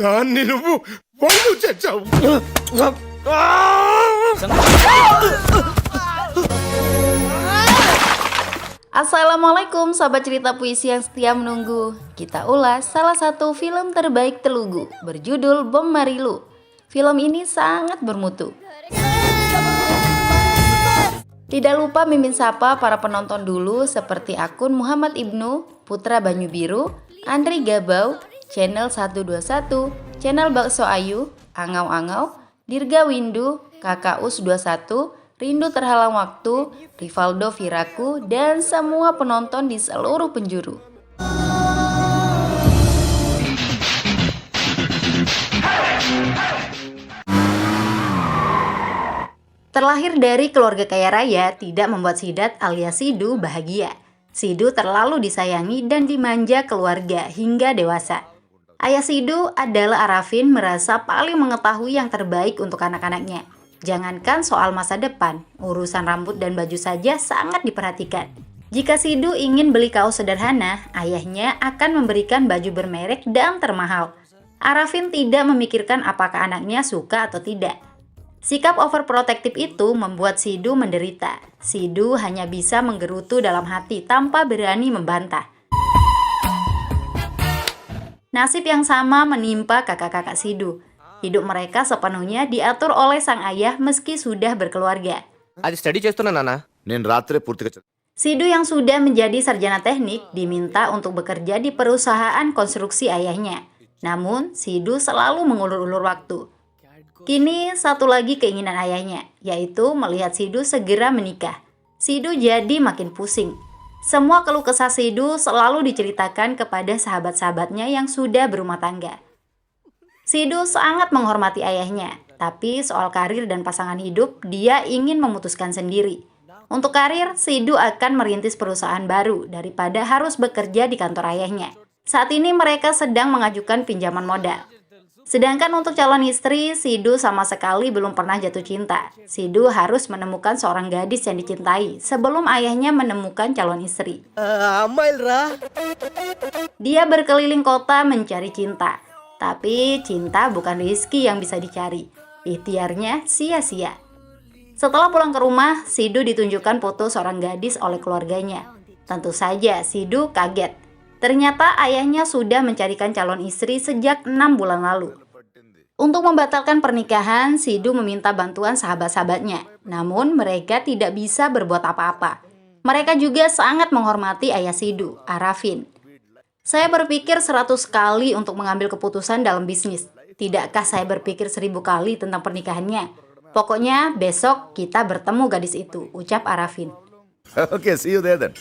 దాన్ని నువ్వు ఒళ్ళు చేసావు. Assalamualaikum sahabat cerita puisi yang setia menunggu. Kita ulas salah satu film terbaik Telugu berjudul Bom Marilu. Film ini sangat bermutu. Tidak lupa mimin sapa para penonton dulu seperti akun Muhammad Ibnu, Putra Banyu Biru, Andri Gabau, Channel 121, Channel Bakso Ayu, Angau-Angau, Dirga Windu, Kakak Us 21, Rindu Terhalang Waktu, Rivaldo Viraku, dan semua penonton di seluruh penjuru. Terlahir dari keluarga kaya raya tidak membuat Sidat alias Sidu bahagia. Sidu terlalu disayangi dan dimanja keluarga hingga dewasa. Ayah Sidu adalah Arafin merasa paling mengetahui yang terbaik untuk anak-anaknya. Jangankan soal masa depan, urusan rambut dan baju saja sangat diperhatikan. Jika Sidu ingin beli kaos sederhana, ayahnya akan memberikan baju bermerek dan termahal. Arafin tidak memikirkan apakah anaknya suka atau tidak. Sikap overprotective itu membuat Sidu menderita. Sidu hanya bisa menggerutu dalam hati tanpa berani membantah. Nasib yang sama menimpa kakak-kakak Sidu. Hidup mereka sepenuhnya diatur oleh sang ayah meski sudah berkeluarga. అది స్టడీ చేస్తున్నా నాన్న. నేను రాత్రే పూర్తిగా Sidu yang sudah menjadi sarjana teknik diminta untuk bekerja di perusahaan konstruksi ayahnya. Namun, Sidu selalu mengulur-ulur waktu. Kini satu lagi keinginan ayahnya, yaitu melihat Sidu segera menikah. Sidu jadi makin pusing. Semua keluh kesah Sidu selalu diceritakan kepada sahabat-sahabatnya yang sudah berumah tangga. Sidu sangat menghormati ayahnya, tapi soal karir dan pasangan hidup, dia ingin memutuskan sendiri. Untuk karir, Sidu akan merintis perusahaan baru daripada harus bekerja di kantor ayahnya. Saat ini mereka sedang mengajukan pinjaman modal. Sedangkan untuk calon istri, Sidu sama sekali belum pernah jatuh cinta. Sidu harus menemukan seorang gadis yang dicintai sebelum ayahnya menemukan calon istri. Dia berkeliling kota mencari cinta. Tapi cinta bukan rezeki yang bisa dicari. Ikhtiarnya sia-sia. Setelah pulang ke rumah, Sidu ditunjukkan foto seorang gadis oleh keluarganya. Tentu saja Sidu kaget. Ternyata ayahnya sudah mencarikan calon istri sejak 6 bulan lalu. Untuk membatalkan pernikahan, Sidu meminta bantuan sahabat-sahabatnya. Namun mereka tidak bisa berbuat apa-apa. Mereka juga sangat menghormati ayah Sidu, Arafin. Saya berpikir 100 kali untuk mengambil keputusan dalam bisnis. Tidakkah saya berpikir 1000 kali tentang pernikahannya? Pokoknya besok kita bertemu gadis itu, ucap Arafin. Okay see you there then.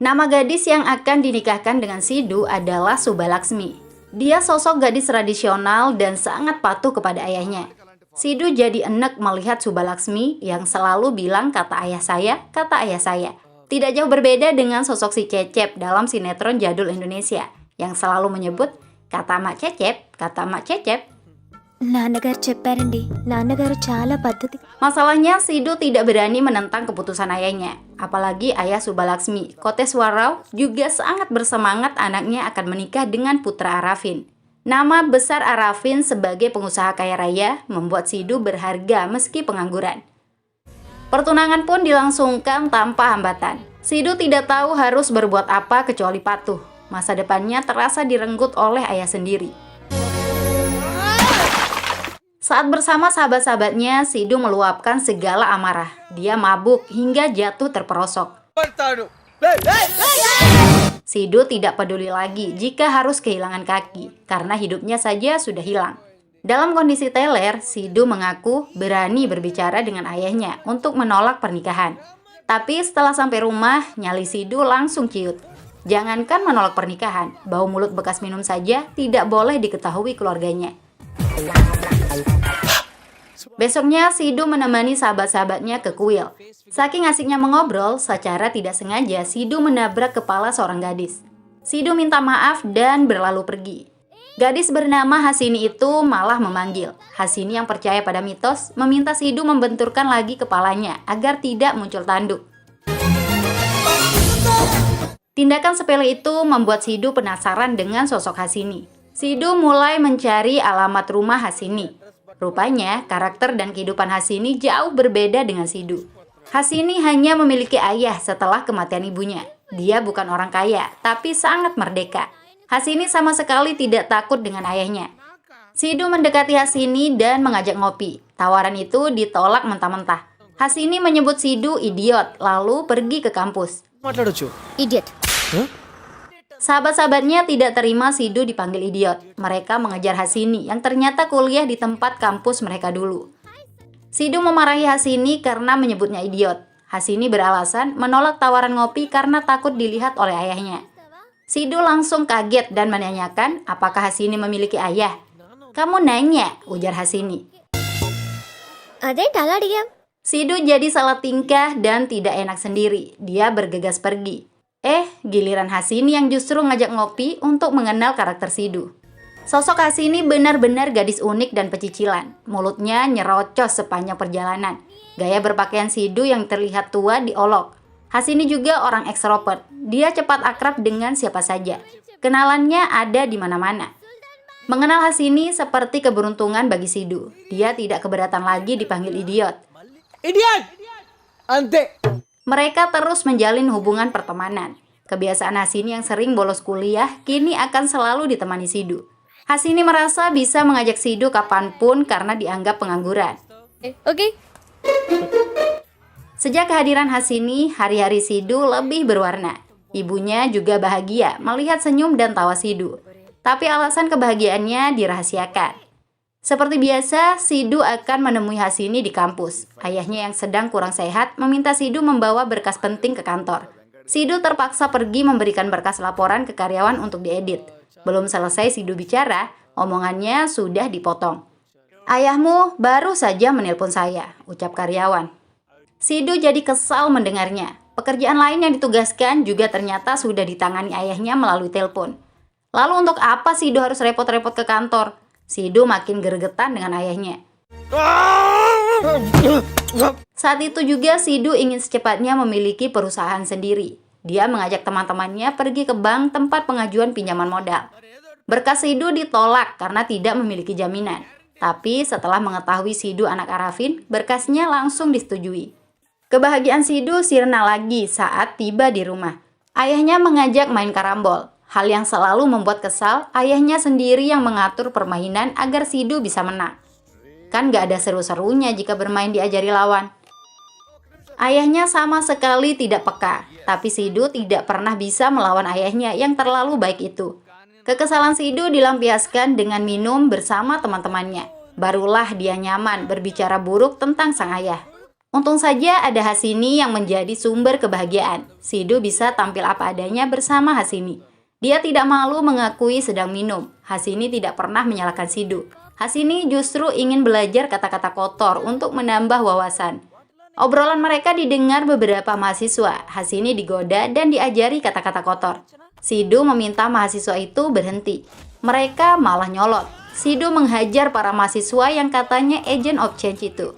Nama gadis yang akan dinikahkan dengan Sidu adalah Subalaksmi. Dia sosok gadis tradisional dan sangat patuh kepada ayahnya. Sidu jadi enek melihat Subalaksmi yang selalu bilang kata ayah saya. Tidak jauh berbeda dengan sosok si Cecep dalam sinetron jadul Indonesia yang selalu menyebut kata Mak Cecep. నాన్నగారు చెప్పారండి నాన్నగారు చాలా పద్ధతి. Masalahnya Sidu tidak berani menentang keputusan ayahnya. Apalagi ayah Subalaksmi, Koteswarau, juga sangat bersemangat anaknya akan menikah dengan putra Arafin. Nama besar Arafin sebagai pengusaha kaya raya membuat Sidu berharga meski pengangguran. Pertunangan pun dilangsungkan tanpa hambatan. Sidu tidak tahu harus berbuat apa kecuali patuh. Masa depannya terasa direnggut oleh ayah sendiri. Saat bersama sahabat-sahabatnya, Sidu meluapkan segala amarah. Dia mabuk hingga jatuh terperosok. Sidu tidak peduli lagi jika harus kehilangan kaki, karena hidupnya saja sudah hilang. Dalam kondisi teler, Sidu mengaku berani berbicara dengan ayahnya untuk menolak pernikahan. Tapi setelah sampai rumah, nyali Sidu langsung ciut. Jangankan menolak pernikahan, bau mulut bekas minum saja tidak boleh diketahui keluarganya. Besoknya Sidu menemani sahabat-sahabatnya ke kuil. Saking asiknya mengobrol, secara tidak sengaja Sidu menabrak kepala seorang gadis. Sidu minta maaf dan berlalu pergi. Gadis bernama Hasini itu malah memanggil. Hasini yang percaya pada mitos meminta Sidu membenturkan lagi kepalanya agar tidak muncul tanduk. Tindakan sepele itu membuat Sidu penasaran dengan sosok Hasini. Sidu mulai mencari alamat rumah Hasini. Rupanya, karakter dan kehidupan Hasini jauh berbeda dengan Sidu. Hasini hanya memiliki ayah setelah kematian ibunya. Dia bukan orang kaya, tapi sangat merdeka. Hasini sama sekali tidak takut dengan ayahnya. Sidu mendekati Hasini dan mengajak ngopi. Tawaran itu ditolak mentah-mentah. Hasini menyebut Sidu idiot, lalu pergi ke kampus. Idiot. Sahabat-sahabatnya tidak terima Sidu dipanggil idiot. Mereka mengejar Hasini yang ternyata kuliah di tempat kampus mereka dulu. Sidu memarahi Hasini karena menyebutnya idiot. Hasini beralasan menolak tawaran ngopi karena takut dilihat oleh ayahnya. Sidu langsung kaget dan menanyakan apakah Hasini memiliki ayah. "Kamu nanya," ujar Hasini. అదేంటి అలా అడిగాం? Sidu jadi salah tingkah dan tidak enak sendiri. Dia bergegas pergi. Giliran Hasini yang justru ngajak ngopi untuk mengenal karakter Sidu. Sosok Hasini benar-benar gadis unik dan pecicilan. Mulutnya nyerocos sepanjang perjalanan. Gaya berpakaian Sidu yang terlihat tua diolok. Hasini juga orang ekstrovert. Dia cepat akrab dengan siapa saja. Kenalannya ada di mana-mana. Mengenal Hasini seperti keberuntungan bagi Sidu. Dia tidak keberatan lagi dipanggil idiot. Idiot! Ante! Mereka terus menjalin hubungan pertemanan. Kebiasaan Hasini yang sering bolos kuliah kini akan selalu ditemani Sidu. Hasini merasa bisa mengajak Sidu kapanpun karena dianggap pengangguran. Oke. Sejak kehadiran Hasini, hari-hari Sidu lebih berwarna. Ibunya juga bahagia melihat senyum dan tawa Sidu. Tapi alasan kebahagiaannya dirahasiakan. Seperti biasa, Sidu akan menemui Hasini di kampus. Ayahnya yang sedang kurang sehat meminta Sidu membawa berkas penting ke kantor. Sidu terpaksa pergi memberikan berkas laporan ke karyawan untuk diedit. Belum selesai Sidu bicara, omongannya sudah dipotong. "Ayahmu baru saja menelpon saya," ucap karyawan. Sidu jadi kesal mendengarnya. Pekerjaan lain yang ditugaskan juga ternyata sudah ditangani ayahnya melalui telepon. Lalu untuk apa Sidu harus repot-repot ke kantor? Sidu makin gregetan dengan ayahnya. Saat itu juga Sidu ingin secepatnya memiliki perusahaan sendiri. Dia mengajak teman-temannya pergi ke bank tempat pengajuan pinjaman modal. Berkas Sidu ditolak karena tidak memiliki jaminan. Tapi setelah mengetahui Sidu anak Arafin, berkasnya langsung disetujui. Kebahagiaan Sidu sirna lagi saat tiba di rumah. Ayahnya mengajak main karambol. Hal yang selalu membuat kesal, ayahnya sendiri yang mengatur permainan agar Sidu bisa menang. Kan gak ada seru-serunya jika bermain diajari lawan. Ayahnya sama sekali tidak peka, tapi Sidu tidak pernah bisa melawan ayahnya yang terlalu baik itu. Kekesalan Sidu dilampiaskan dengan minum bersama teman-temannya. Barulah dia nyaman berbicara buruk tentang sang ayah. Untung saja ada Hasini yang menjadi sumber kebahagiaan. Sidu bisa tampil apa adanya bersama Hasini. Dia tidak malu mengakui sedang minum. Hasini tidak pernah menyalahkan Sidu. Hasini justru ingin belajar kata-kata kotor untuk menambah wawasan. Obrolan mereka didengar beberapa mahasiswa. Hasini digoda dan diajari kata-kata kotor. Sidu meminta mahasiswa itu berhenti. Mereka malah nyolot. Sidu menghajar para mahasiswa yang katanya agent of change itu.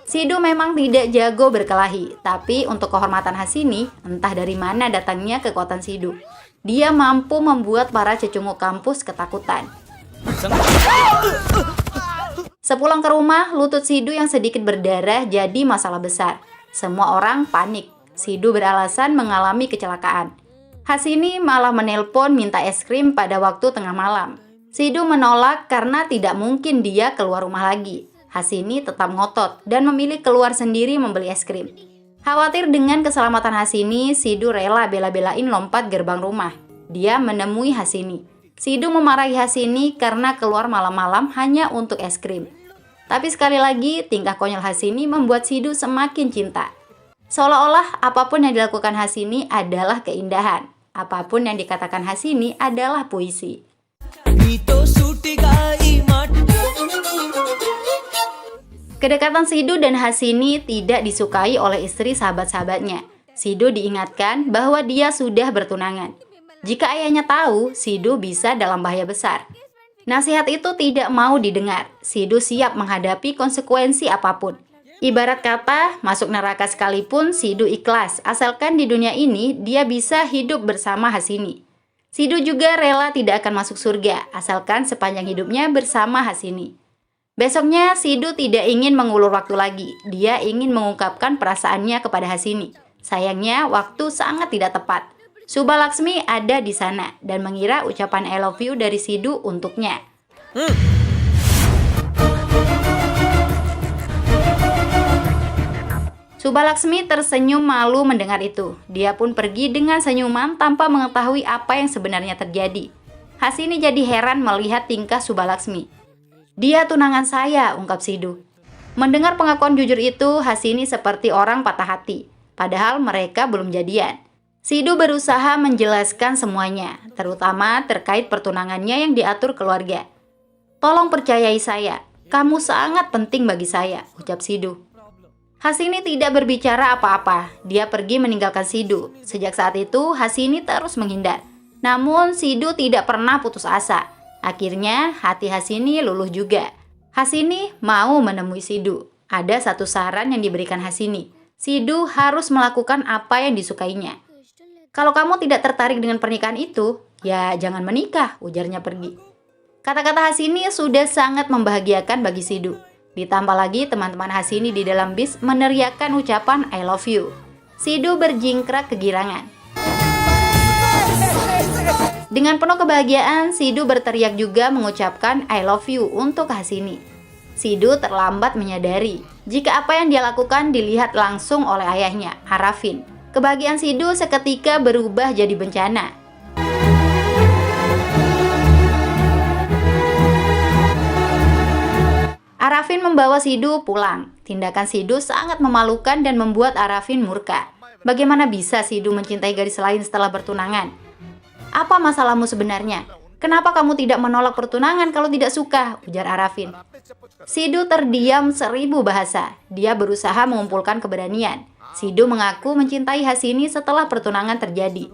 Sidu memang tidak jago berkelahi, tapi untuk kehormatan Hasini, entah dari mana datangnya kekuatan Sidu. Dia mampu membuat para cecunguk kampus ketakutan. Sepulang ke rumah, lutut Sidu yang sedikit berdarah jadi masalah besar. Semua orang panik. Sidu beralasan mengalami kecelakaan. Hasini malah menelpon minta es krim pada waktu tengah malam. Sidu menolak karena tidak mungkin dia keluar rumah lagi. Hasini tetap ngotot dan memilih keluar sendiri membeli es krim. Khawatir dengan keselamatan Hasini, Sidu rela bela-belain lompat gerbang rumah. Dia menemui Hasini. Sidu memarahi Hasini karena keluar malam-malam hanya untuk es krim. Tapi sekali lagi, tingkah konyol Hasini membuat Sidu semakin cinta. Seolah-olah apapun yang dilakukan Hasini adalah keindahan. Apapun yang dikatakan Hasini adalah puisi. Kedekatan Sidu dan Hasini tidak disukai oleh istri sahabat-sahabatnya. Sidu diingatkan bahwa dia sudah bertunangan. Jika ayahnya tahu, Sidu bisa dalam bahaya besar. Nasihat itu tidak mau didengar. Sidu siap menghadapi konsekuensi apapun. Ibarat kata, masuk neraka sekalipun Sidu ikhlas, asalkan di dunia ini dia bisa hidup bersama Hasini. Sidu juga rela tidak akan masuk surga, asalkan sepanjang hidupnya bersama Hasini. Besoknya, Sidu tidak ingin mengulur waktu lagi. Dia ingin mengungkapkan perasaannya kepada Hasini. Sayangnya, waktu sangat tidak tepat. Subha Laksmi ada di sana dan mengira ucapan I love you dari Sidu untuknya. Subha Laksmi tersenyum malu mendengar itu. Dia pun pergi dengan senyuman tanpa mengetahui apa yang sebenarnya terjadi. Hasini jadi heran melihat tingkah Subha Laksmi. Dia tunangan saya, ungkap Sidu. Mendengar pengakuan jujur itu, Hasini seperti orang patah hati. Padahal mereka belum jadian. Sidu berusaha menjelaskan semuanya, terutama terkait pertunangannya yang diatur keluarga. Tolong percayai saya, kamu sangat penting bagi saya, ucap Sidu. Hasini tidak berbicara apa-apa. Dia pergi meninggalkan Sidu. Sejak saat itu, Hasini terus menghindar. Namun, Sidu tidak pernah putus asa. Akhirnya, hati Hasini luluh juga. Hasini mau menemui Sidu. Ada satu saran yang diberikan Hasini. Sidu harus melakukan apa yang disukainya. Kalau kamu tidak tertarik dengan pernikahan itu, ya jangan menikah, ujarnya pergi. Kata-kata Hasini sudah sangat membahagiakan bagi Sidu. Ditambah lagi teman-teman Hasini di dalam bis meneriakkan ucapan I love you. Sidu berjingkrak kegirangan. Dengan penuh kebahagiaan, Sidu berteriak juga mengucapkan I love you untuk Hasini. Sidu terlambat menyadari jika apa yang dia lakukan dilihat langsung oleh ayahnya, Arafin. Kebahagiaan Sidu seketika berubah jadi bencana. Arafin membawa Sidu pulang. Tindakan Sidu sangat memalukan dan membuat Arafin murka. Bagaimana bisa Sidu mencintai gadis lain setelah bertunangan? Apa masalahmu sebenarnya? Kenapa kamu tidak menolak pertunangan kalau tidak suka? Ujar Arafin. Sidu terdiam 1000 bahasa. Dia berusaha mengumpulkan keberanian. Sidu mengaku mencintai Hasini setelah pertunangan terjadi.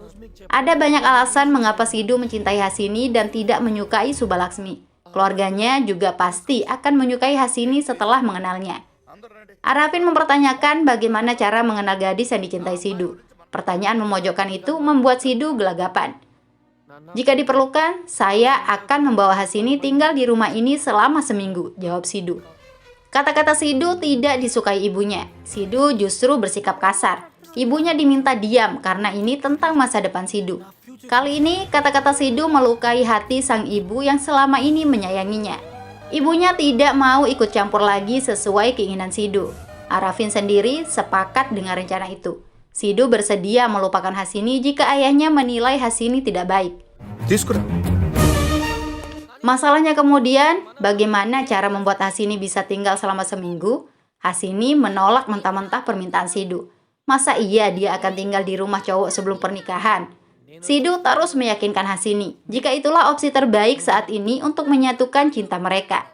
Ada banyak alasan mengapa Sidu mencintai Hasini dan tidak menyukai Subha Laksmi. Keluarganya juga pasti akan menyukai Hasini setelah mengenalnya. Arafin mempertanyakan bagaimana cara mengenal gadis yang dicintai Sidu. Pertanyaan memojokkan itu membuat Sidu gelagapan. Jika diperlukan, saya akan membawa Hasini tinggal di rumah ini selama seminggu, jawab Sidu. Kata-kata Sidu tidak disukai ibunya. Sidu justru bersikap kasar. Ibunya diminta diam karena ini tentang masa depan Sidu. Kali ini, kata-kata Sidu melukai hati sang ibu yang selama ini menyayanginya. Ibunya tidak mau ikut campur lagi sesuai keinginan Sidu. Arafin sendiri sepakat dengan rencana itu. Sidu bersedia melupakan Hasini jika ayahnya menilai Hasini tidak baik. Masalahnya kemudian, bagaimana cara membuat Hasini bisa tinggal selama seminggu? Hasini menolak mentah-mentah permintaan Sidu. Masa iya dia akan tinggal di rumah cowok sebelum pernikahan? Sidu terus meyakinkan Hasini jika itulah opsi terbaik saat ini untuk menyatukan cinta mereka.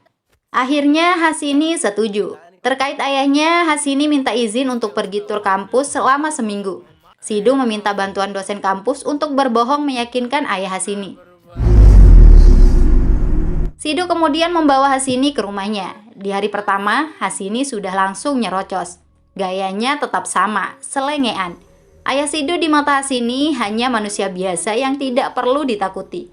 Akhirnya Hasini setuju. Terkait ayahnya, Hasini minta izin untuk pergi tur kampus selama seminggu. Sidu meminta bantuan dosen kampus untuk berbohong meyakinkan ayah Hasini. Sidu kemudian membawa Hasini ke rumahnya. Di hari pertama, Hasini sudah langsung nyerocos. Gayanya tetap sama, selengean. Ayah Sidu di mata Hasini hanya manusia biasa yang tidak perlu ditakuti.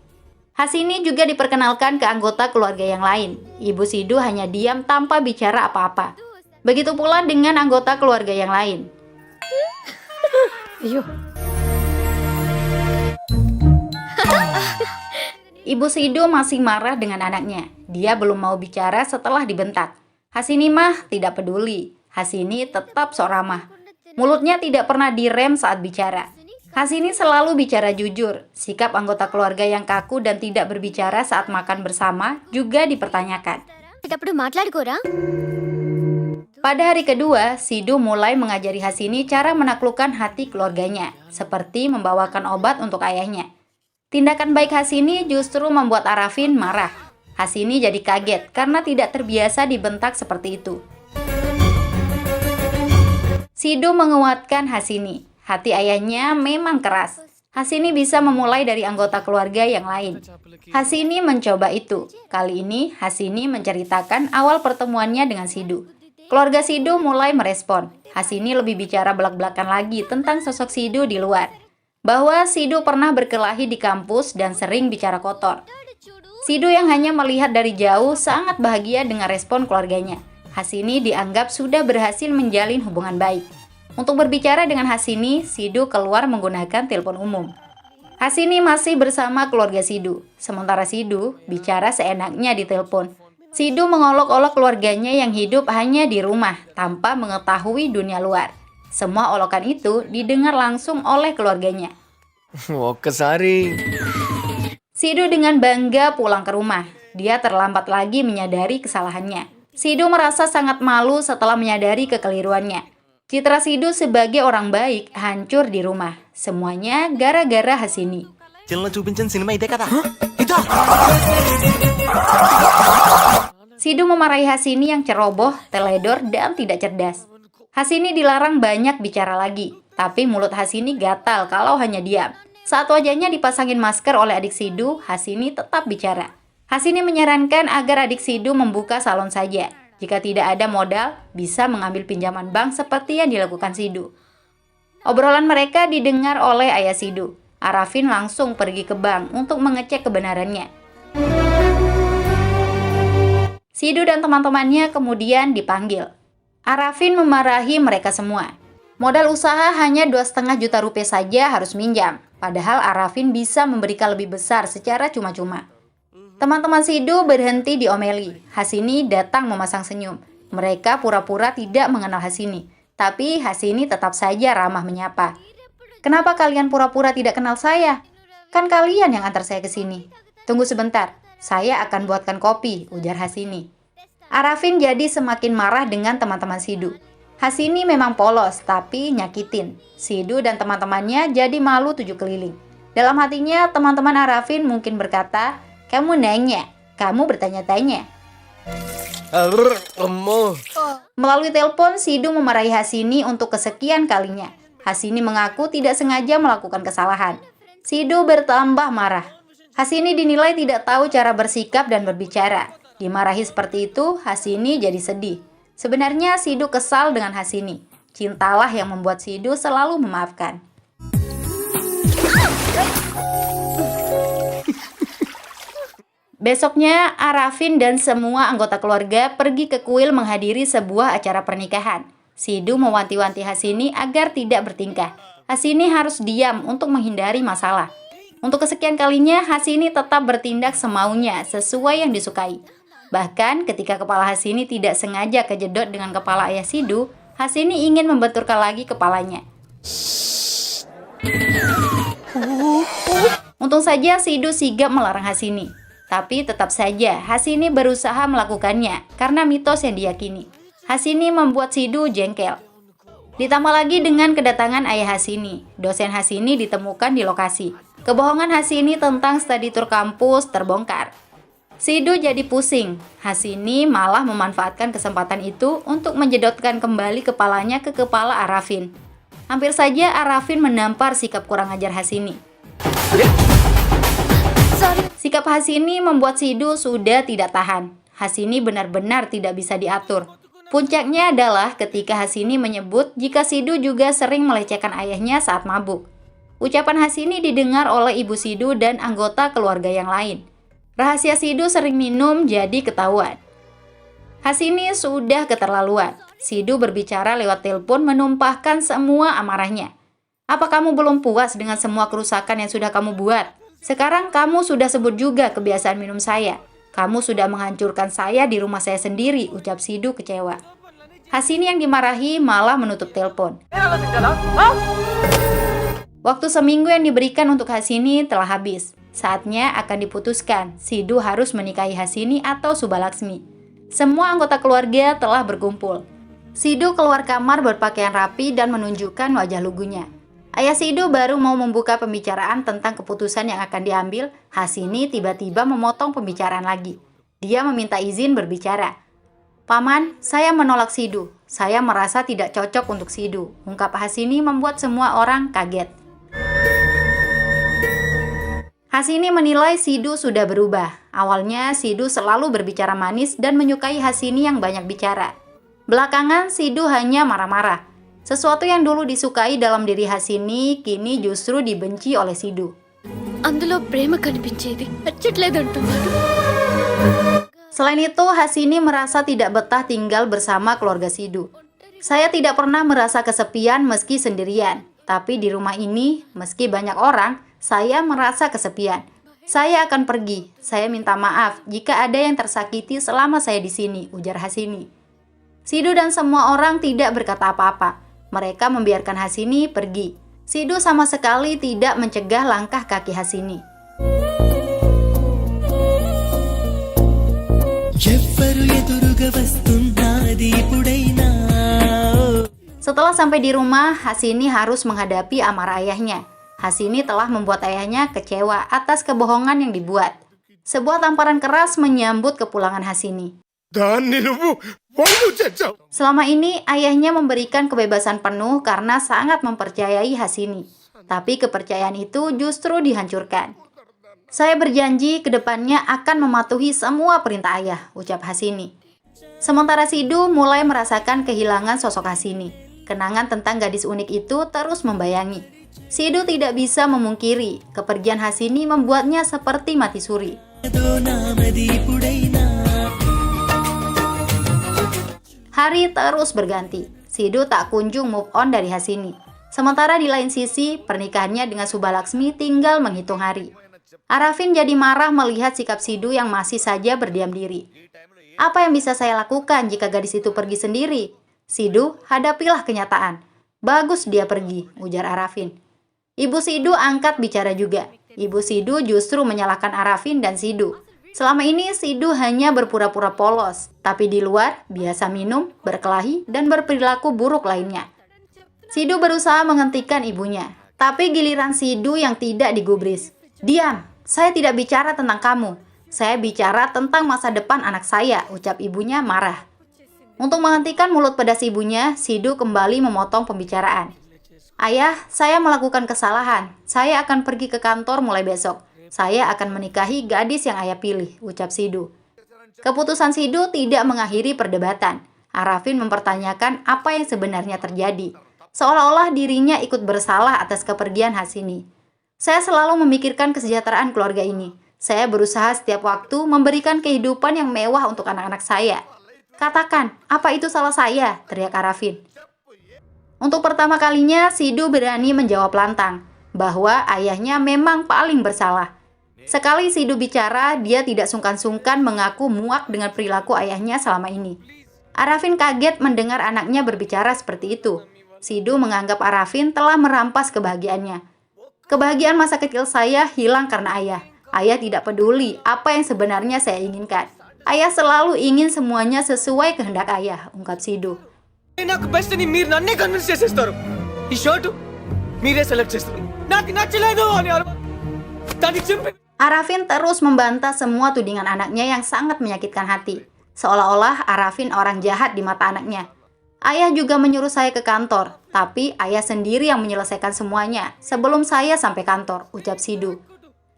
Hasini juga diperkenalkan ke anggota keluarga yang lain. Ibu Sidu hanya diam tanpa bicara apa-apa. Begitu pula dengan anggota keluarga yang lain. Ibu Sidu masih marah dengan anaknya. Dia belum mau bicara setelah dibentak. Hasini mah tidak peduli. Hasini tetap sok ramah. Mulutnya tidak pernah direm saat bicara. Hasini selalu bicara jujur. Sikap anggota keluarga yang kaku dan tidak berbicara saat makan bersama juga dipertanyakan. Pada hari kedua, Sidu mulai mengajari Hasini cara menaklukkan hati keluarganya, seperti membawakan obat untuk ayahnya. Tindakan baik Hasini justru membuat Arafin marah. Hasini jadi kaget karena tidak terbiasa dibentak seperti itu. Sidu menguatkan Hasini. Hati ayahnya memang keras. Hasini bisa memulai dari anggota keluarga yang lain. Hasini mencoba itu. Kali ini Hasini menceritakan awal pertemuannya dengan Sidu. Keluarga Sidu mulai merespon. Hasini lebih bicara belak-belakan lagi tentang sosok Sidu di luar. Bahwa Sidu pernah berkelahi di kampus dan sering bicara kotor. Sidu yang hanya melihat dari jauh sangat bahagia dengan respon keluarganya. Hasini dianggap sudah berhasil menjalin hubungan baik. Untuk berbicara dengan Hasini, Sidu keluar menggunakan telepon umum. Hasini masih bersama keluarga Sidu, sementara Sidu bicara seenaknya di telepon. Sidu mengolok-olok keluarganya yang hidup hanya di rumah tanpa mengetahui dunia luar. Semua olokan itu didengar langsung oleh keluarganya. ఒక్కసారి Sidu dengan bangga pulang ke rumah. Dia terlambat lagi menyadari kesalahannya. Sidu merasa sangat malu setelah menyadari kekeliruannya. Citra Sidu sebagai orang baik hancur di rumah. Semuanya gara-gara Hasini. చిన్న చూపించిన సినిమా ఇదే కదా Sidu memarahi Hasini yang ceroboh, teledor, dan tidak cerdas. Hasini dilarang banyak bicara lagi, tapi mulut Hasini gatal kalau hanya diam. Saat wajahnya dipasangin masker oleh adik Sidu, Hasini tetap bicara. Hasini menyarankan agar adik Sidu membuka salon saja. Jika tidak ada modal, bisa mengambil pinjaman bank seperti yang dilakukan Sidu. Obrolan mereka didengar oleh ayah Sidu. Arafin langsung pergi ke bank untuk mengecek kebenarannya. Sidu dan teman-temannya kemudian dipanggil. Arafin memarahi mereka semua. Modal usaha hanya 2,5 juta rupiah saja harus minjam. Padahal Arafin bisa memberikan lebih besar secara cuma-cuma. Teman-teman Sidu berhenti diomeli. Hasini datang memasang senyum. Mereka pura-pura tidak mengenal Hasini. Tapi Hasini tetap saja ramah menyapa. Kenapa kalian pura-pura tidak kenal saya? Kan kalian yang antar saya ke sini. Tunggu sebentar, saya akan buatkan kopi, ujar Hasini. Arafin jadi semakin marah dengan teman-teman Sidu. Hasini memang polos, tapi nyakitin. Sidu dan teman-temannya jadi malu 7 keliling. Dalam hatinya, teman-teman Arafin mungkin berkata, kamu nanya, kamu bertanya-tanya. అమ్మో Melalui telepon, Sidu memarahi Hasini untuk kesekian kalinya. Hasini mengaku tidak sengaja melakukan kesalahan. Sidu bertambah marah. Hasini dinilai tidak tahu cara bersikap dan berbicara. Dimarahi seperti itu, Hasini jadi sedih. Sebenarnya Sidu kesal dengan Hasini. Cintalah yang membuat Sidu selalu memaafkan. Besoknya, Arafin dan semua anggota keluarga pergi ke kuil menghadiri sebuah acara pernikahan. Sidu mewanti-wanti Hasini agar tidak bertingkah. Hasini harus diam untuk menghindari masalah. Untuk kesekian kalinya, Hasini tetap bertindak semaunya sesuai yang disukai. Bahkan ketika kepala Hasini tidak sengaja kejedot dengan kepala ayah Sidu, Hasini ingin membenturkan lagi kepalanya. Untung saja Sidu sigap melarang Hasini. Tapi tetap saja Hasini berusaha melakukannya karena mitos yang diyakini. Hasini membuat Sidu jengkel. Ditambah lagi dengan kedatangan ayah Hasini. Dosen Hasini ditemukan di lokasi. Kebohongan Hasini tentang studi tour kampus terbongkar. Sidu jadi pusing. Hasini malah memanfaatkan kesempatan itu untuk menjedotkan kembali kepalanya ke kepala Arafin. Hampir saja Arafin menampar sikap kurang ajar Hasini. Sikap Hasini membuat Sidu sudah tidak tahan. Hasini benar-benar tidak bisa diatur. Puncaknya adalah ketika Hasini menyebut jika Sidu juga sering melecehkan ayahnya saat mabuk. Ucapan Hasini didengar oleh ibu Sidu dan anggota keluarga yang lain. Rahasia Sidu sering minum jadi ketahuan. Hasini sudah keterlaluan. Sidu berbicara lewat telepon menumpahkan semua amarahnya. Apa kamu belum puas dengan semua kerusakan yang sudah kamu buat? Sekarang kamu sudah sebut juga kebiasaan minum saya. Kamu sudah menghancurkan saya di rumah saya sendiri, ucap Sidu kecewa. Hasini yang dimarahi malah menutup telepon. Waktu seminggu yang diberikan untuk Hasini telah habis. Saatnya akan diputuskan, Sidu harus menikahi Hasini atau Subalaksmi. Semua anggota keluarga telah berkumpul. Sidu keluar kamar berpakaian rapi dan menunjukkan wajah lugunya. Ayah Sidu baru mau membuka pembicaraan tentang keputusan yang akan diambil, Hasini tiba-tiba memotong pembicaraan lagi. Dia meminta izin berbicara. Paman, saya menolak Sidu. Saya merasa tidak cocok untuk Sidu. Ungkap Hasini membuat semua orang kaget. Hasini menilai Sidu sudah berubah. Awalnya Sidu selalu berbicara manis dan menyukai Hasini yang banyak bicara. Belakangan Sidu hanya marah-marah. Sesuatu yang dulu disukai dalam diri Hasini kini justru dibenci oleh Sidu. అందులో ప్రేమ కనిపించేది నచ్చట్లేదంటున్నాడు. Selain itu, Hasini merasa tidak betah tinggal bersama keluarga Sidu. Saya tidak pernah merasa kesepian meski sendirian. Tapi di rumah ini, meski banyak orang, saya merasa kesepian. Saya akan pergi. Saya minta maaf jika ada yang tersakiti selama saya di sini, ujar Hasini. Sidu dan semua orang tidak berkata apa-apa. Mereka membiarkan Hasini pergi. Sidu sama sekali tidak mencegah langkah kaki Hasini. Setelah sampai di rumah, Hasini harus menghadapi amarah ayahnya. Hasini telah membuat ayahnya kecewa atas kebohongan yang dibuat. Sebuah tamparan keras menyambut kepulangan Hasini. Selama ini, ayahnya memberikan kebebasan penuh karena sangat mempercayai Hasini. Tapi kepercayaan itu justru dihancurkan. Saya berjanji ke depannya akan mematuhi semua perintah ayah, ucap Hasini. Sementara Sidu mulai merasakan kehilangan sosok Hasini. Kenangan tentang gadis unik itu terus membayangi. Sidu tidak bisa memungkiri, kepergian Hasini membuatnya seperti mati suri. Hari terus berganti. Sidu tak kunjung move on dari Hasini. Sementara di lain sisi, pernikahannya dengan Subalaksmi tinggal menghitung hari. Arafin jadi marah melihat sikap Sidu yang masih saja berdiam diri. Apa yang bisa saya lakukan jika gadis itu pergi sendiri? Sidu, hadapilah kenyataan. Bagus dia pergi, ujar Arafin. Ibu Sidu angkat bicara juga. Ibu Sidu justru menyalahkan Arafin dan Sidu. Selama ini Sidu hanya berpura-pura polos, tapi di luar biasa minum, berkelahi, dan berperilaku buruk lainnya. Sidu berusaha menghentikan ibunya, tapi giliran Sidu yang tidak digubris. Diam, saya tidak bicara tentang kamu. Saya bicara tentang masa depan anak saya, ucap ibunya marah. Untuk menghentikan mulut pedas ibunya, Sidu kembali memotong pembicaraan. Ayah, saya melakukan kesalahan. Saya akan pergi ke kantor mulai besok. Saya akan menikahi gadis yang ayah pilih, ucap Sidu. Keputusan Sidu tidak mengakhiri perdebatan. Arafin mempertanyakan apa yang sebenarnya terjadi. Seolah-olah dirinya ikut bersalah atas kepergian Hasini. Saya selalu memikirkan kesejahteraan keluarga ini. Saya berusaha setiap waktu memberikan kehidupan yang mewah untuk anak-anak saya. Katakan, apa itu salah saya? Teriak Arafin. Untuk pertama kalinya, Sidu berani menjawab lantang bahwa ayahnya memang paling bersalah. Sekali Sidu bicara, dia tidak sungkan-sungkan mengaku muak dengan perilaku ayahnya selama ini. Arafin kaget mendengar anaknya berbicara seperti itu. Sidu menganggap Arafin telah merampas kebahagiaannya. Kebahagiaan masa kecil saya hilang karena ayah. Ayah tidak peduli apa yang sebenarnya saya inginkan. Ayah selalu ingin semuanya sesuai kehendak ayah, ungkap Sidu. నాకు బెస్ట్ ని మీరు నన్నే కన్విన్స్ చేసేస్తారు. ఈ షర్టు మీరే సెలెక్ట్ చేస్తారు. నాకు నచ్చలేదు అని దానికి చింపి. Arafin terus membantah semua tudingan anaknya yang sangat menyakitkan hati. Seolah-olah Arafin orang jahat di mata anaknya. Ayah juga menyuruh saya ke kantor, tapi ayah sendiri yang menyelesaikan semuanya sebelum saya sampai kantor, ucap Sidu.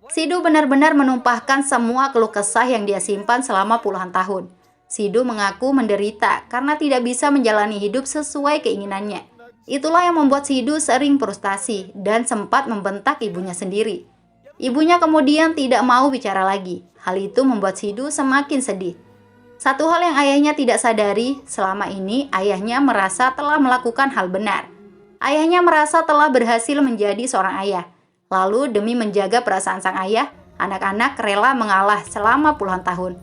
Sidu benar-benar menumpahkan semua keluh kesah yang dia simpan selama puluhan tahun. Sidu mengaku menderita karena tidak bisa menjalani hidup sesuai keinginannya. Itulah yang membuat Sidu sering frustasi dan sempat membentak ibunya sendiri. Ibunya kemudian tidak mau bicara lagi. Hal itu membuat Sidu semakin sedih. Satu hal yang ayahnya tidak sadari, selama ini ayahnya merasa telah melakukan hal benar. Ayahnya merasa telah berhasil menjadi seorang ayah. Lalu demi menjaga perasaan sang ayah, anak-anak rela mengalah selama puluhan tahun.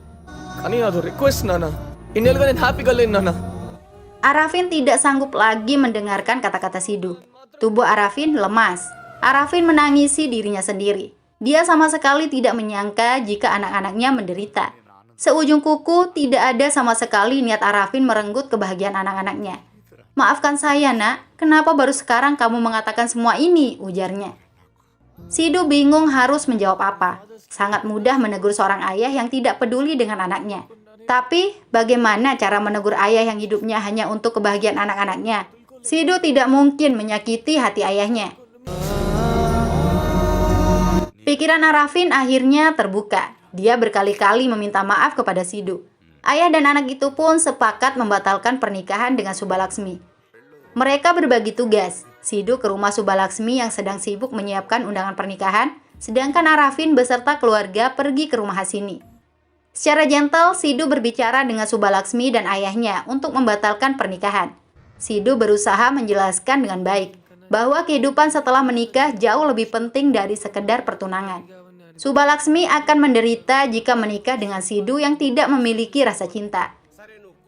కానీ అది రిక్వెస్ట్ నాన్న. ఇన్నేళ్ళుగా నేను హ్యాపీగా లేను నాన్న. Arafin tidak sanggup lagi mendengarkan kata-kata Sidu. Tubuh Arafin lemas. Arafin menangisi dirinya sendiri. Dia sama sekali tidak menyangka jika anak-anaknya menderita. Seujung kuku tidak ada sama sekali niat Arafin merenggut kebahagiaan anak-anaknya. Maafkan saya nak, kenapa baru sekarang kamu mengatakan semua ini, ujarnya. Sidu bingung harus menjawab apa. Sangat mudah menegur seorang ayah yang tidak peduli dengan anaknya. Tapi bagaimana cara menegur ayah yang hidupnya hanya untuk kebahagiaan anak-anaknya? Sidu tidak mungkin menyakiti hati ayahnya. Pikiran Arafin akhirnya terbuka. Dia berkali-kali meminta maaf kepada Sidu. Ayah dan anak itu pun sepakat membatalkan pernikahan dengan Subalaksmi. Mereka berbagi tugas. Sidhu ke rumah Subalaksmi yang sedang sibuk menyiapkan undangan pernikahan, sedangkan Arafin beserta keluarga pergi ke rumah Hasini. Secara gentle, Sidhu berbicara dengan Subalaksmi dan ayahnya untuk membatalkan pernikahan. Sidhu berusaha menjelaskan dengan baik bahwa kehidupan setelah menikah jauh lebih penting dari sekedar pertunangan. Subalaksmi akan menderita jika menikah dengan Sidhu yang tidak memiliki rasa cinta.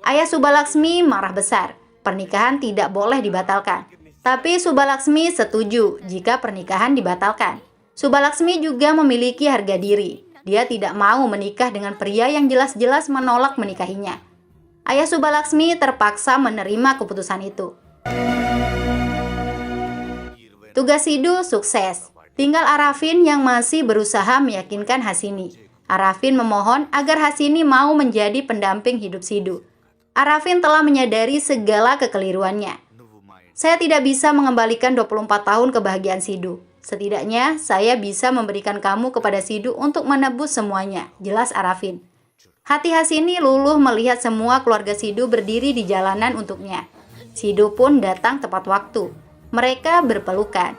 Ayah Subalaksmi marah besar. Pernikahan tidak boleh dibatalkan. Tapi Subalaksmi setuju jika pernikahan dibatalkan. Subalaksmi juga memiliki harga diri. Dia tidak mau menikah dengan pria yang jelas-jelas menolak menikahinya. Ayah Subalaksmi terpaksa menerima keputusan itu. Tugas Sidhu sukses. Tinggal Arafin yang masih berusaha meyakinkan Hasini. Arafin memohon agar Hasini mau menjadi pendamping hidup Sidhu. Arafin telah menyadari segala kekeliruannya. Saya tidak bisa mengembalikan 24 tahun kebahagiaan Sidhu. Setidaknya saya bisa memberikan kamu kepada Sidhu untuk menebus semuanya, jelas Arafin. Hati Hasini luluh melihat semua keluarga Sidhu berdiri di jalanan untuknya. Sidhu pun datang tepat waktu. Mereka berpelukan.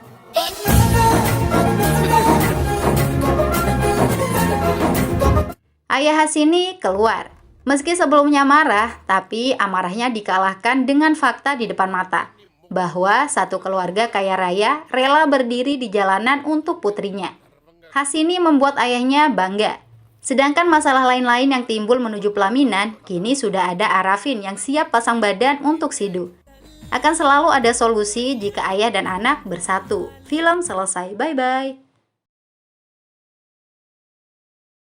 Ayah Hasini keluar. Meski sebelumnya marah, tapi amarahnya dikalahkan dengan fakta di depan mata. Bahwa satu keluarga kaya raya rela berdiri di jalanan untuk putrinya. Hasini membuat ayahnya bangga. Sedangkan masalah lain-lain yang timbul menuju pelaminan, kini sudah ada Arafin yang siap pasang badan untuk Sidhu. Akan selalu ada solusi jika ayah dan anak bersatu. Film selesai, bye-bye.